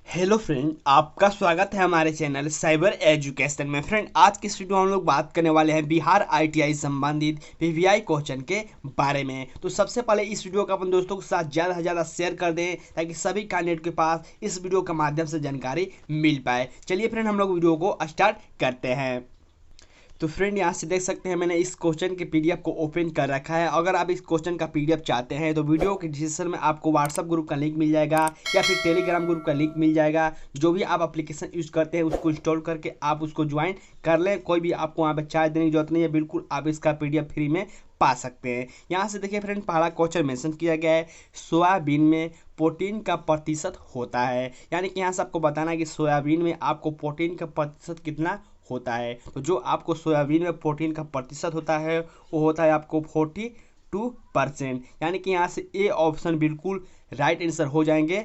Hello friend, आपका स्वागत है हमारे चैनल साइबर एजुकेशन में। फ्रेंड, आज की इस वीडियो में हम लोग बात करने वाले हैं बिहार आईटीआई संबंधित पीवीआई क्वेश्चन के बारे में। तो सबसे पहले इस वीडियो को अपन दोस्तों के साथ ज़्यादा से ज़्यादा शेयर कर दें ताकि सभी कैंडिडेट के पास इस वीडियो के माध्यम से जानकारी मिल पाए। चलिए फ्रेंड, हम लोग वीडियो को स्टार्ट करते हैं। तो फ्रेंड, यहाँ से देख सकते हैं मैंने इस क्वेश्चन के पीडीएफ को ओपन कर रखा है। अगर आप इस क्वेश्चन का पीडीएफ चाहते हैं तो वीडियो के डिस्क्रिप्शन में आपको व्हाट्सअप ग्रुप का लिंक मिल जाएगा या फिर टेलीग्राम ग्रुप का लिंक मिल जाएगा। जो भी आप एप्लीकेशन यूज करते हैं उसको इंस्टॉल करके आप उसको ज्वाइन कर लें। कोई भी आपको वहाँ पर चार्ज देने की जरूरत नहीं है, बिल्कुल आप इसका पीडीएफ फ्री में पा सकते हैं। यहाँ से देखिए फ्रेंड, पहला क्वेश्चन मेंशन किया गया है सोयाबीन में प्रोटीन का प्रतिशत होता है। यानी कि यहाँ से आपको बताना है कि सोयाबीन में आपको प्रोटीन का प्रतिशत कितना होता है। तो जो आपको सोयाबीन में प्रोटीन का प्रतिशत होता है वो होता है आपको 42%। यानी कि यहाँ से ए ऑप्शन बिल्कुल राइट आंसर हो जाएंगे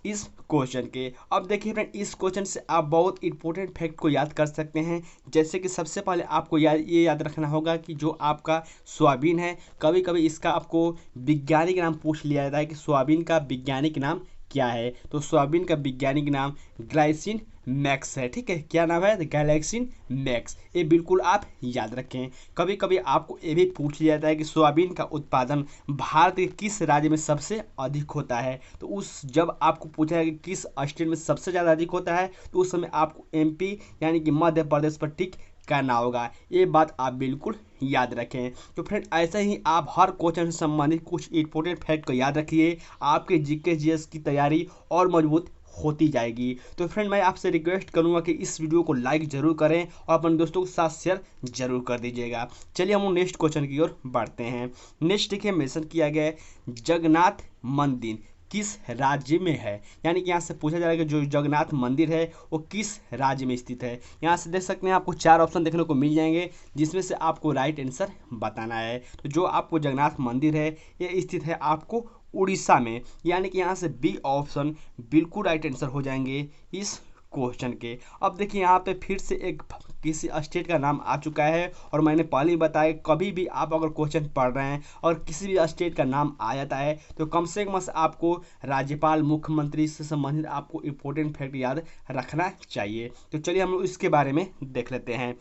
इस क्वेश्चन के। अब देखिए फ्रेंड, इस क्वेश्चन से आप बहुत इंपॉर्टेंट फैक्ट को याद कर सकते हैं। जैसे कि सबसे पहले आपको ये याद रखना होगा कि जो आपका सोयाबीन है, कभी कभी इसका आपको वैज्ञानिक नाम पूछ लिया जाता है कि सोयाबीन का वैज्ञानिक नाम क्या है। तो सोयाबीन का वैज्ञानिक नाम ग्लाइसिन मैक्स है। ठीक है, क्या नाम है? गैलेक्सिन मैक्स। ये बिल्कुल आप याद रखें। कभी कभी आपको ये भी पूछ लिया जाता है कि सोयाबीन का उत्पादन भारत के किस राज्य में सबसे अधिक होता है। तो उस जब आपको पूछा है कि किस स्टेट में सबसे ज़्यादा अधिक होता है तो उस समय आपको एमपी यानी कि मध्य प्रदेश पर टिक करना होगा। ये बात आप बिल्कुल याद रखें। तो फ्रेंड, ऐसे ही आप हर क्वेश्चन से संबंधित कुछ इंपॉर्टेंट फैक्ट को याद रखिए, आपके जीके जीएस की तैयारी और मजबूत होती जाएगी। तो फ्रेंड, मैं आपसे रिक्वेस्ट करूंगा कि इस वीडियो को लाइक जरूर करें और अपने दोस्तों के साथ शेयर जरूर कर दीजिएगा। चलिए हम नेक्स्ट क्वेश्चन की ओर बढ़ते हैं। नेक्स्ट देखिए, मेंशन किया गया है जगन्नाथ मंदिर किस राज्य में है। यानी कि यहाँ से पूछा जा रहा है कि जो जगन्नाथ मंदिर है वो किस राज्य में स्थित है। यहाँ से देख सकते हैं आपको चार ऑप्शन देखने को मिल जाएंगे जिसमें से आपको राइट आंसर बताना है। तो जो आपको जगन्नाथ मंदिर है ये स्थित है आपको उड़ीसा में। यानी कि यहाँ से बी ऑप्शन बिल्कुल राइट आंसर हो जाएंगे इस क्वेश्चन के। अब देखिए यहाँ पे फिर से एक किसी स्टेट का नाम आ चुका है और मैंने पहले ही बताया कभी भी आप अगर क्वेश्चन पढ़ रहे हैं और किसी भी स्टेट का नाम आ जाता है तो कम से कम आपको राज्यपाल मुख्यमंत्री से संबंधित आपको इंपॉर्टेंट फैक्ट याद रखना चाहिए। तो चलिए हम लोग इसके बारे में देख लेते हैं।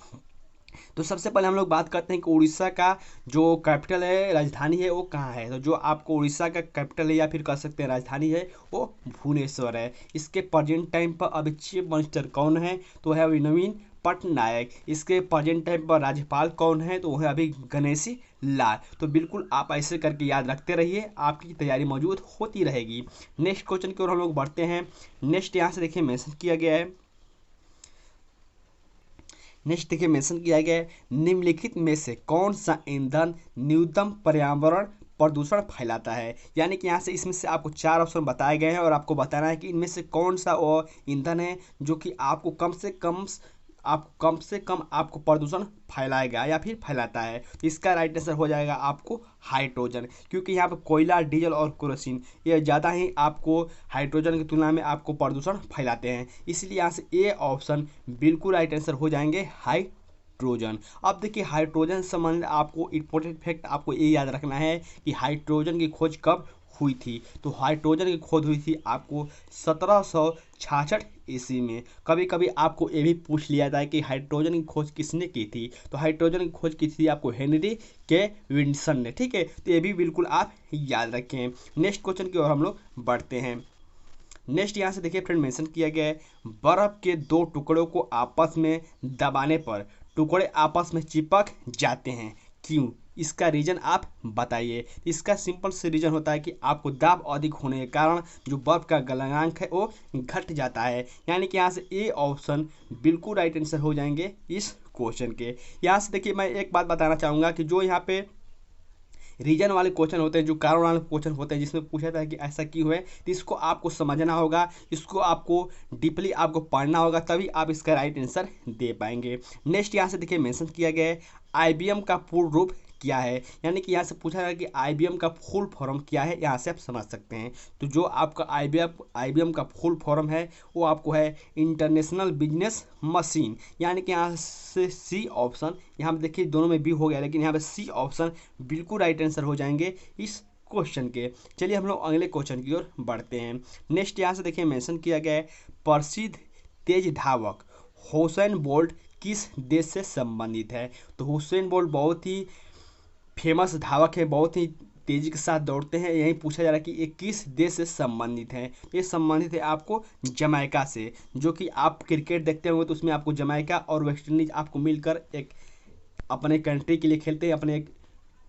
तो सबसे पहले हम लोग बात करते हैं कि उड़ीसा का जो कैपिटल है, राजधानी है, वो कहाँ है। तो जो आपको उड़ीसा का कैपिटल है या फिर कह सकते हैं राजधानी है वो भुवनेश्वर है। इसके प्रेजेंट टाइम पर अभी चीफ मिनिस्टर कौन है तो है अभी नवीन पटनायक। इसके प्रेजेंट टाइम पर राज्यपाल कौन है तो वो है अभी गणेशी लाल। तो बिल्कुल आप ऐसे करके याद रखते रहिए, आपकी तैयारी मौजूद होती रहेगी। नेक्स्ट क्वेश्चन की ओर हम लोग बढ़ते हैं। नेक्स्ट यहाँ से देखिए मेंशन किया गया है। नेक्स्ट देखिए मेंशन किया गया है निम्नलिखित में से कौन सा ईंधन न्यूनतम पर्यावरण प्रदूषण फैलाता है। यानी कि यहाँ से इसमें से आपको चार ऑप्शन बताए गए हैं और आपको बताना है कि इनमें से कौन सा वो ईंधन है जो कि आपको कम से कम आपको प्रदूषण फैलाएगा या फिर फैलाता है। तो इसका राइट आंसर हो जाएगा आपको हाइड्रोजन, क्योंकि यहाँ पे कोयला, डीजल और केरोसिन ये ज़्यादा ही आपको हाइड्रोजन की तुलना में आपको प्रदूषण फैलाते हैं। इसलिए यहाँ से ए ऑप्शन बिल्कुल राइट आंसर हो जाएंगे हाइड्रोजन। अब देखिए हाइड्रोजन से संबंधित आपको इंपॉर्टेंट फैक्ट आपको ये याद रखना है कि हाइड्रोजन की खोज कब हुई थी। तो हाइड्रोजन की खोज हुई थी आपको 1766 ईस्वी में। कभी कभी आपको ये भी पूछ लिया जाता है कि हाइड्रोजन की खोज किसने की थी। तो हाइड्रोजन की खोज की थी आपको हेनरी के विल्सन ने। ठीक है, तो ये भी बिल्कुल आप याद रखें। नेक्स्ट क्वेश्चन की ओर हम लोग बढ़ते हैं। नेक्स्ट यहाँ से देखिए फ्रेंड मेंशन किया गया है बर्फ के दो टुकड़ों को आपस में दबाने पर टुकड़े आपस में चिपक जाते हैं, क्यों? इसका रीजन आप बताइए। इसका सिंपल से रीजन होता है कि आपको दाब अधिक होने के कारण जो बर्फ का गलनांक है वो घट जाता है। यानी कि यहाँ से ए ऑप्शन बिल्कुल राइट आंसर हो जाएंगे इस क्वेश्चन के। यहाँ से देखिए मैं एक बात बताना चाहूँगा कि जो यहाँ पे रीजन वाले क्वेश्चन होते हैं, जो कारण वाले क्वेश्चन होते हैं जिसमें पूछा था कि ऐसा क्यों है, तो इसको आपको समझना होगा, इसको आपको डीपली आपको पढ़ना होगा, तभी आप इसका राइट आंसर दे पाएंगे। नेक्स्ट यहाँ से देखिए मेंशन किया गया है आईबीएम का पूर्ण रूप क्या है। यानी कि यहाँ से पूछा गया कि आईबीएम का फुल फॉर्म क्या है, यहाँ से आप समझ सकते हैं। तो जो आपका आईबीएम का फुल फॉर्म है वो आपको है इंटरनेशनल बिजनेस मशीन। यानी कि यहाँ से सी ऑप्शन, यहाँ पे देखिए दोनों में बी हो गया लेकिन यहाँ पे सी ऑप्शन बिल्कुल राइट आंसर हो जाएंगे इस क्वेश्चन के। चलिए हम लोग अगले क्वेश्चन की ओर बढ़ते हैं। नेक्स्ट यहाँ से देखिए मेंशन किया गया है, प्रसिद्ध तेज धावक हुसैन बोल्ट किस देश से संबंधित है। तो हुसैन बोल्ट बहुत ही फेमस धावक है, बहुत ही तेजी के साथ दौड़ते हैं। यही पूछा जा रहा है कि ये किस देश से संबंधित है। ये संबंधित है आपको जमैका से। जो कि आप क्रिकेट देखते होंगे तो उसमें आपको जमैका और वेस्ट इंडीज आपको मिलकर एक अपने कंट्री के लिए खेलते हैं, अपने एक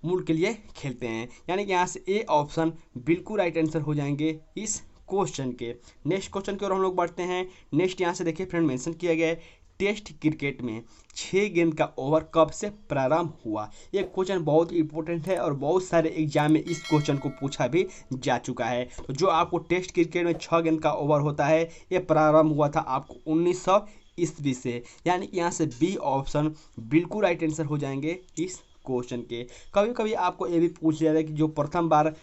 मुल्क के लिए खेलते हैं। यानी कि यहाँ से ए ऑप्शन बिल्कुल राइट आंसर हो जाएंगे इस क्वेश्चन के। नेक्स्ट क्वेश्चन की ओर हम लोग बढ़ते हैं। नेक्स्ट यहाँ से देखिए फ्रेंड मेंशन किया गया है, टेस्ट क्रिकेट में 6 गेंद का ओवर कब से प्रारंभ हुआ। ये क्वेश्चन बहुत इंपॉर्टेंट है और बहुत सारे एग्जाम में इस क्वेश्चन को पूछा भी जा चुका है। तो जो आपको टेस्ट क्रिकेट में 6 गेंद का ओवर होता है, ये प्रारंभ हुआ था आपको 1900 ईस्वी से। यानी कि यहाँ से बी ऑप्शन बिल्कुल राइट आंसर हो जाएंगे इस क्वेश्चन के। कभी कभी आपको ये भी पूछ लिया जाए कि जो प्रथम बार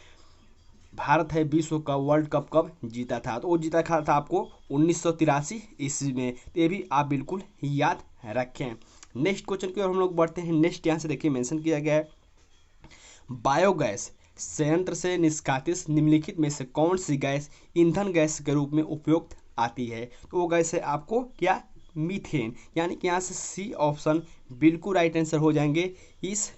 भारत है विश्व का वर्ल्ड कप कब जीता था, तो वो जीता था आपको 1983 ईस्वी में। तो ये भी आप बिल्कुल याद रखें। नेक्स्ट क्वेश्चन की ओर हम लोग बढ़ते हैं। नेक्स्ट यहाँ से देखिए मेंशन किया गया है, बायोगैस संयंत्र से निष्कासित निम्नलिखित में से कौन सी गैस ईंधन गैस के रूप में उपयुक्त आती है। तो वो गैस है आपको क्या, मीथेन। यानी कि यहाँ से सी ऑप्शन बिल्कुल राइट आंसर हो जाएंगे इस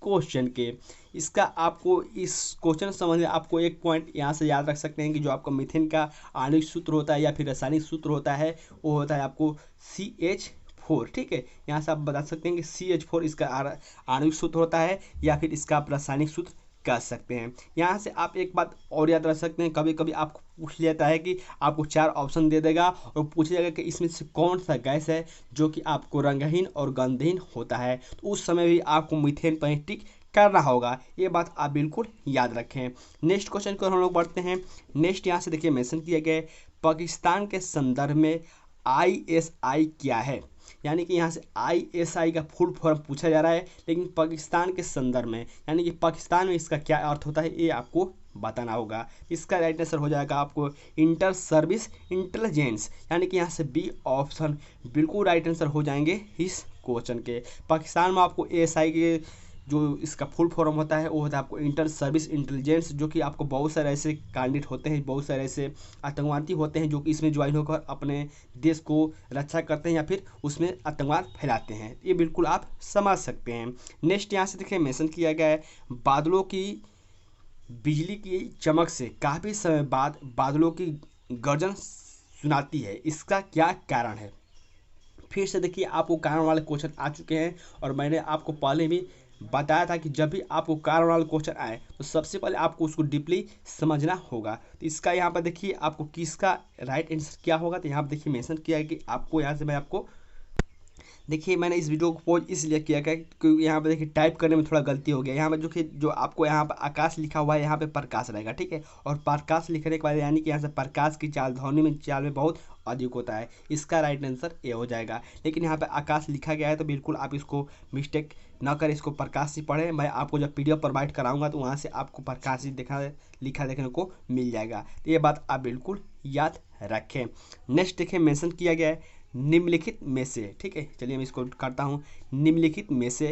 क्वेश्चन के। इसका आपको इस क्वेश्चन संबंधी आपको एक पॉइंट यहाँ से याद रख सकते हैं कि जो आपका मीथेन का आणविक सूत्र होता है या फिर रासायनिक सूत्र होता है, वो होता है आपको CH4। ठीक है, यहाँ से आप बता सकते हैं कि CH4 इसका आणविक सूत्र होता है या फिर इसका आप रासायनिक सूत्र कर सकते हैं। यहाँ से आप एक बात और याद रख सकते हैं, कभी कभी आपको पूछ लेता है कि आपको 4 ऑप्शन दे देगा और पूछ जाएगा कि इसमें से कौन सा गैस है जो कि आपको रंगहीन और गंधहीन होता है। तो उस समय भी आपको मीथेन पर टिक करना होगा। ये बात आप बिल्कुल याद रखें। नेक्स्ट क्वेश्चन को हम लोग बढ़ते हैं। नेक्स्ट यहाँ से देखिए मेंशन किया गया है, पाकिस्तान के संदर्भ में ISI क्या है। यानी कि यहाँ से ISI का फुल फॉर्म पूछा जा रहा है, लेकिन पाकिस्तान के संदर्भ में यानी कि पाकिस्तान में इसका क्या अर्थ होता है ये आपको बताना होगा। इसका राइट आंसर हो जाएगा आपको इंटर सर्विस इंटेलिजेंस। यानी कि यहाँ से बी ऑप्शन बिल्कुल राइट आंसर हो जाएंगे इस क्वेश्चन के। पाकिस्तान में आपको ASI के जो इसका फुल फॉर्म होता है वो होता है आपको इंटर सर्विस इंटेलिजेंस, जो कि आपको बहुत सारे ऐसे कैंडिडेट होते हैं, बहुत सारे ऐसे आतंकवादी होते हैं जो कि इसमें ज्वाइन होकर अपने देश को रक्षा करते हैं या फिर उसमें आतंकवाद फैलाते हैं। ये बिल्कुल आप समझ सकते हैं। नेक्स्ट यहाँ से देखिए मेंशन किया गया है, बादलों की बिजली की चमक से काफ़ी समय बाद बादलों की गर्जन सुनाती है, इसका क्या कारण है। फिर से देखिए आपको कारण वाले क्वेश्चन आ चुके हैं और मैंने आपको पहले भी बताया था कि जब भी आपको कारण वाला क्वेश्चन आए तो सबसे पहले आपको उसको डीपली समझना होगा। तो इसका यहाँ पर देखिए आपको किसका राइट आंसर क्या होगा। तो यहाँ पर देखिए मेंशन किया है कि आपको यहाँ से मैं आपको देखिए मैंने इस वीडियो को पॉज इसलिए किया है क्योंकि यहाँ पे देखिए टाइप करने में थोड़ा गलती हो गया। यहाँ पे जो आपको यहाँ पर आकाश लिखा हुआ है यहाँ पे प्रकाश रहेगा। ठीक है, और प्रकाश लिखने के बाद यानी कि यहाँ से प्रकाश की चाल ध्वनि में चाल में बहुत अधिक होता है, इसका राइट आंसर ए हो जाएगा। लेकिन यहाँ पे आकाश लिखा गया है तो बिल्कुल आप इसको मिस्टेक ना करें, इसको प्रकाश से पढ़ें। मैं आपको जब PDF प्रोवाइड कराऊंगा तो वहाँ से आपको प्रकाश ही लिखा देखने को मिल जाएगा। तो ये बात आप बिल्कुल याद रखें। नेक्स्ट देखिए मेंशन किया गया है, निम्नलिखित में से, ठीक है चलिए मैं इसको करता हूँ, निम्नलिखित में से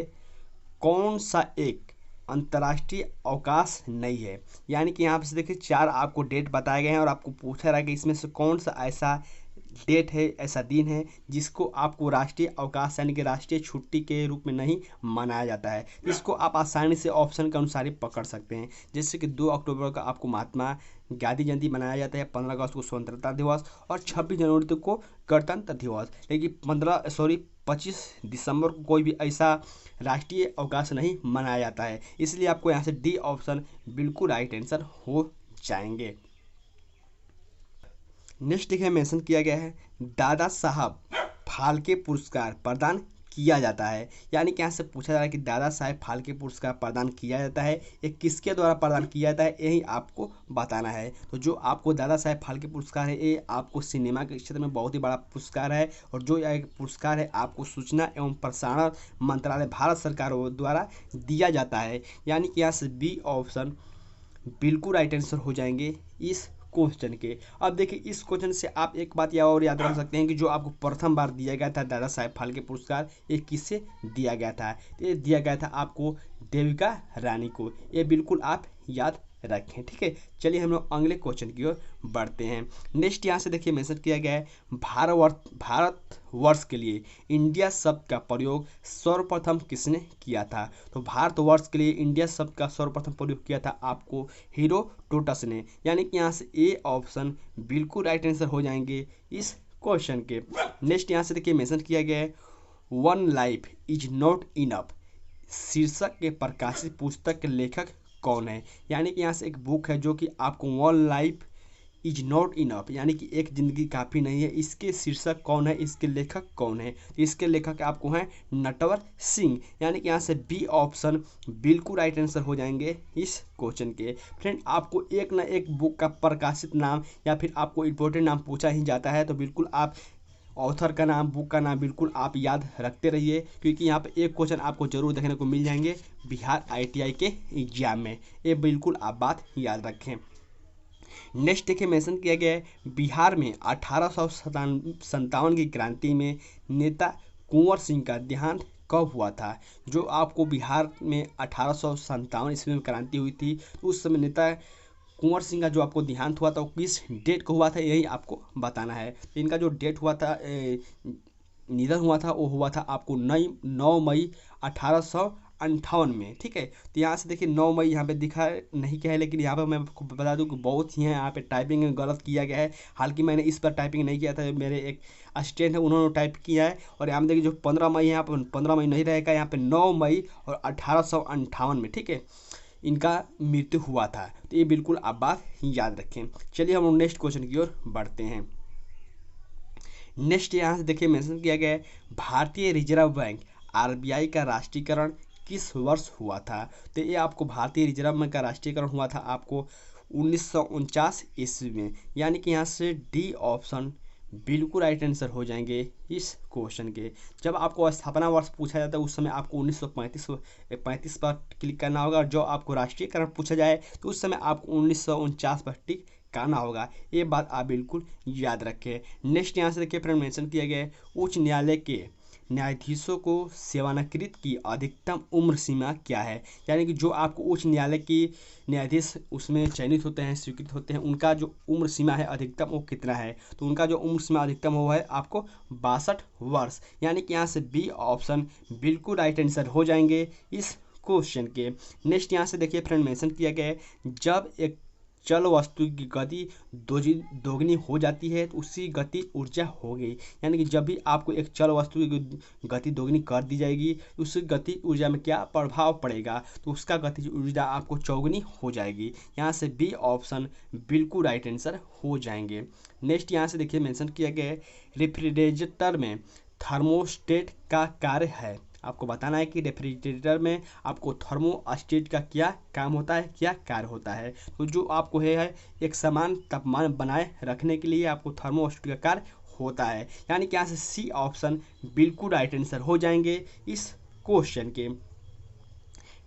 कौन सा एक अंतर्राष्ट्रीय अवकाश नहीं है। यानी कि यहाँ पे देखिए 4 आपको डेट बताए गए हैं और आपको पूछा रहा है कि इसमें से कौन सा ऐसा डेट है, ऐसा दिन है जिसको आपको राष्ट्रीय अवकाश यानी कि राष्ट्रीय छुट्टी के रूप में नहीं मनाया जाता है। इसको आप आसानी से ऑप्शन के अनुसार ही पकड़ सकते हैं। जैसे कि 2 अक्टूबर को आपको महात्मा गांधी जयंती मनाया जाता है, 15 अगस्त को स्वतंत्रता दिवस और 26 जनवरी को गणतंत्र दिवस। लेकिन 25 दिसंबर को कोई भी ऐसा राष्ट्रीय अवकाश नहीं मनाया जाता है। इसलिए आपको यहाँ से डी ऑप्शन बिल्कुल राइट आंसर हो जाएंगे। नेक्स्ट देखिए मेंशन किया गया है, दादा साहब फाल्के पुरस्कार प्रदान किया जाता है। यानी कि यहाँ से पूछा जा रहा है कि दादा साहब फाल्के पुरस्कार प्रदान किया जाता है, ये किसके द्वारा प्रदान किया जाता है यही आपको बताना है। तो जो आपको दादा साहब फाल्के पुरस्कार है ये आपको सिनेमा के क्षेत्र में बहुत ही बड़ा पुरस्कार है और जो यह पुरस्कार है आपको सूचना एवं प्रसारण मंत्रालय भारत सरकार द्वारा दिया जाता है। यानी कि यहाँ से बी ऑप्शन बिल्कुल राइट आंसर हो जाएंगे इस क्वेश्चन के। अब देखिए इस क्वेश्चन से आप एक बात या और याद रख सकते हैं कि जो आपको प्रथम बार दिया गया था दादा साहब फाल्के पुरस्कार, ये किससे दिया गया था। ये दिया गया था आपको देविका रानी को, ये बिल्कुल आप याद रखें। ठीक है, चलिए हम लोग अगले क्वेश्चन की ओर बढ़ते हैं। नेक्स्ट यहाँ से देखिए मेंशन किया गया है, भारतवर्ष के लिए इंडिया शब्द का प्रयोग सर्वप्रथम किसने किया था? तो भारतवर्ष के लिए इंडिया शब्द का सर्वप्रथम प्रयोग किया था आपको हेरोडोटस ने, यानी कि यहाँ से ए ऑप्शन बिल्कुल राइट आंसर हो जाएंगे इस क्वेश्चन के। नेक्स्ट यहाँ से देखिए मेंशन किया गया है, one life is not enough शीर्षक के प्रकाशित पुस्तक के लेखक कौन है? यानी कि यहाँ से एक बुक है जो कि आपको one life is not enough यानी कि एक जिंदगी काफ़ी नहीं है, इसके शीर्षक कौन है, इसके लेखक कौन है? तो इसके लेखक आपको हैं नटवर सिंह, यानी कि यहाँ से बी ऑप्शन बिल्कुल राइट आंसर हो जाएंगे इस क्वेश्चन के। फ्रेंड, आपको एक ना एक बुक का प्रकाशित नाम या फिर आपको इम्पोर्टेंट नाम पूछा ही जाता है, तो बिल्कुल आप ऑथर का नाम, बुक का नाम बिल्कुल आप याद रखते रहिए, क्योंकि यहाँ पे एक क्वेश्चन आपको जरूर देखने को मिल जाएंगे बिहार ITI के एग्जाम में, ये बिल्कुल आप बात याद रखें। नेक्स्ट देखिए मेंशन किया गया है, बिहार में 1857 की क्रांति में नेता कुंवर सिंह का देहांत कब हुआ था? जो आपको बिहार में 1857 ईस्वी में क्रांति हुई थी, तो उस समय नेता कुंवर सिंह का जो आपको देहांत हुआ था वो किस डेट को हुआ था, यही आपको बताना है। तो इनका जो डेट हुआ था, निधन हुआ था, वो हुआ था आपको 9 मई 1858 में। ठीक है, तो यहाँ से देखिए 9 मई यहाँ पे दिखा नहीं क्या है, लेकिन यहाँ पे मैं आपको बता दूँ कि बहुत ही है यहाँ पे टाइपिंग में गलत किया गया है। हालांकि मैंने इस पर टाइपिंग नहीं किया था, मेरे एक असिस्टेंट है उन्होंने टाइप किया है। और यहाँ पे देखिए जो 15 मई है, यहाँ पर 15 मई नहीं रहेगा, यहाँ पे 9 मई और 1858 में, ठीक है, इनका मृत्यु हुआ था। तो ये बिल्कुल आप बात याद रखें। चलिए हम नेक्स्ट क्वेश्चन की ओर बढ़ते हैं। नेक्स्ट यहाँ से देखिए मेंशन किया गया है, भारतीय रिजर्व बैंक RBI का राष्ट्रीयकरण किस वर्ष हुआ था? तो ये आपको भारतीय रिजर्व बैंक का राष्ट्रीयकरण हुआ था आपको 1949 ईस्वी में, यानी कि यहाँ से डी ऑप्शन बिल्कुल राइट आंसर हो जाएंगे इस क्वेश्चन के। जब आपको स्थापना वर्ष पूछा जाता है उस समय आपको 1935 पर क्लिक करना होगा, और जो आपको राष्ट्रीयकरण पूछा जाए तो उस समय आपको 1949 पर टिक करना होगा। ये बात आप बिल्कुल याद रखें। नेक्स्ट यहाँ से देखिए फ्रेंड मेंशन किया गया है, उच्च न्यायालय के न्यायाधीशों को सेवानिवृत्त की अधिकतम उम्र सीमा क्या है? यानी कि जो आपको उच्च न्यायालय की न्यायाधीश उसमें चयनित होते हैं, स्वीकृत होते हैं, उनका जो उम्र सीमा है अधिकतम वो कितना है? तो उनका जो उम्र सीमा अधिकतम हुआ है आपको 62 वर्ष, यानी कि यहाँ से बी ऑप्शन बिल्कुल राइट आंसर हो जाएंगे इस क्वेश्चन के। नेक्स्ट यहाँ से देखिए फ्रेंड मेंशन किया गया है, जब एक चल वस्तु की गति दोगुनी हो जाती है तो उसकी गति ऊर्जा हो गई, यानी कि जब भी आपको एक चल वस्तु की गति दोगुनी कर दी जाएगी तो उसकी गति ऊर्जा में क्या प्रभाव पड़ेगा? तो उसका गति ऊर्जा आपको चौगुनी हो जाएगी। यहाँ से बी ऑप्शन बिल्कुल राइट आंसर हो जाएंगे। नेक्स्ट यहाँ से देखिए मेंशन किया गया है, रेफ्रिजरेटर में थर्मोस्टेट का कार्य है। आपको बताना है कि रेफ्रिजरेटर में आपको थर्मोस्टेट का क्या काम होता है, क्या कार्य होता है। तो जो आपको है एक समान तापमान बनाए रखने के लिए आपको थर्मोस्टेट का कार्य होता है, यानी कि यहाँ से सी ऑप्शन बिल्कुल राइट आंसर हो जाएंगे इस क्वेश्चन के।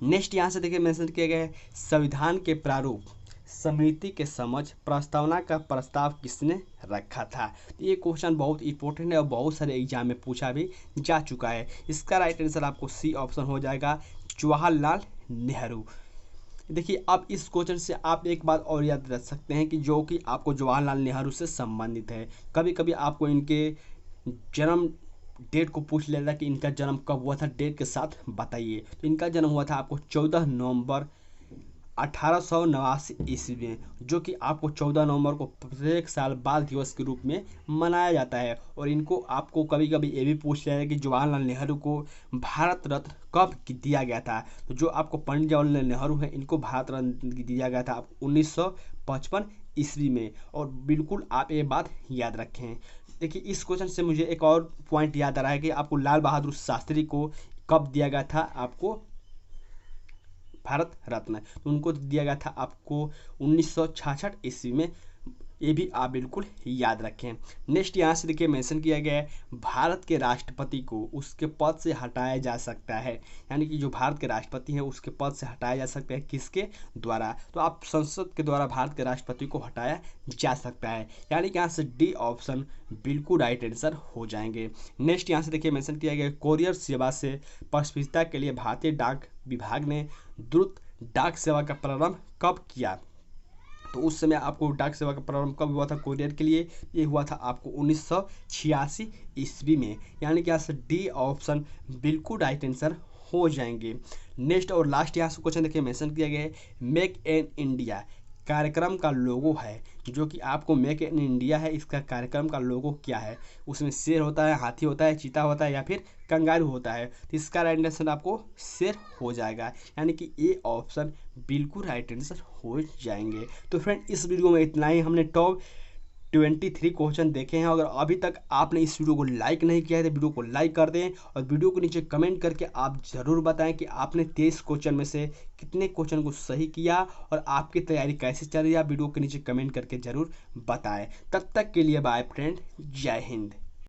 नेक्स्ट यहाँ से देखिए मेंशन किया गया है, संविधान के प्रारूप समिति के समझ प्रस्तावना का प्रस्ताव किसने रखा था? तो ये क्वेश्चन बहुत इंपॉर्टेंट है और बहुत सारे एग्जाम में पूछा भी जा चुका है। इसका राइट आंसर आपको सी ऑप्शन हो जाएगा, जवाहरलाल नेहरू। देखिए अब इस क्वेश्चन से आप एक बात और याद रख सकते हैं कि जो कि आपको जवाहरलाल नेहरू से संबंधित है। कभी कभी आपको इनके जन्म डेट को पूछ लेता है कि इनका जन्म कब हुआ था, डेट के साथ बताइए। तो इनका जन्म हुआ था आपको 14 नवंबर 1889 ईस्वी में, जो कि आपको 14 नवंबर को प्रत्येक साल बाल दिवस के रूप में मनाया जाता है। और इनको आपको कभी कभी ये भी पूछ लिया है कि जवाहरलाल नेहरू को भारत रत्न कब दिया गया था? तो जो आपको पंडित जवाहरलाल नेहरू हैं इनको भारत रत्न दिया गया था 1955 ईस्वी में। और बिल्कुल आप ये बात याद रखें। देखिए इस क्वेश्चन से मुझे एक और पॉइंट याद आ रहा है कि आपको लाल बहादुर शास्त्री को कब दिया गया था आपको भारत रत्न? तो उनको दिया गया था आपको 1966 ईस्वी में। ये भी आप बिल्कुल याद रखें। नेक्स्ट यहाँ से देखिए मेंशन किया गया है, भारत के राष्ट्रपति को उसके पद से हटाया जा सकता है, यानी कि जो भारत के राष्ट्रपति हैं उसके पद से हटाया जा सकता है किसके द्वारा? तो आप संसद के द्वारा भारत के राष्ट्रपति को हटाया जा सकता है, यानी कि यहाँ से डी ऑप्शन बिल्कुल राइट आंसर हो जाएंगे। नेक्स्ट यहाँ से देखिए मेंशन किया गया, कोरियर सेवा से पारस्परिकता के लिए भारतीय डाक विभाग ने द्रुत डाक सेवा का प्रारंभ कब किया? तो उस समय आपको डाक सेवा का प्रारंभ कब हुआ था कोरियर के लिए? ये हुआ था आपको 1986 ईस्वी में। यानी कि यहाँ से डी ऑप्शन बिल्कुल राइट आंसर हो जाएंगे। नेक्स्ट और लास्ट यहाँ से क्वेश्चन देखिए मेंशन किया गया है, मेक इन इंडिया कार्यक्रम का लोगो है, जो कि आपको मेक इन इंडिया है, इसका कार्यक्रम का लोगो क्या है? उसमें शेर होता है, हाथी होता है, चीता होता है या फिर कंगारू होता है? तो इसका राइट आंसर आपको शेर हो जाएगा, यानी कि ए ऑप्शन बिल्कुल राइट आंसर हो जाएंगे। तो फ्रेंड इस वीडियो में इतना ही, हमने टॉप 23 क्वेश्चन देखे हैं। अगर अभी तक आपने इस वीडियो को लाइक नहीं किया है तो वीडियो को लाइक कर दें और वीडियो को नीचे कमेंट करके आप ज़रूर बताएं कि आपने 23 क्वेश्चन में से कितने क्वेश्चन को सही किया और आपकी तैयारी कैसे चल रही है। आप वीडियो के नीचे कमेंट करके ज़रूर बताएं। तब तक के लिए बाय फ्रेंड, जय हिंद।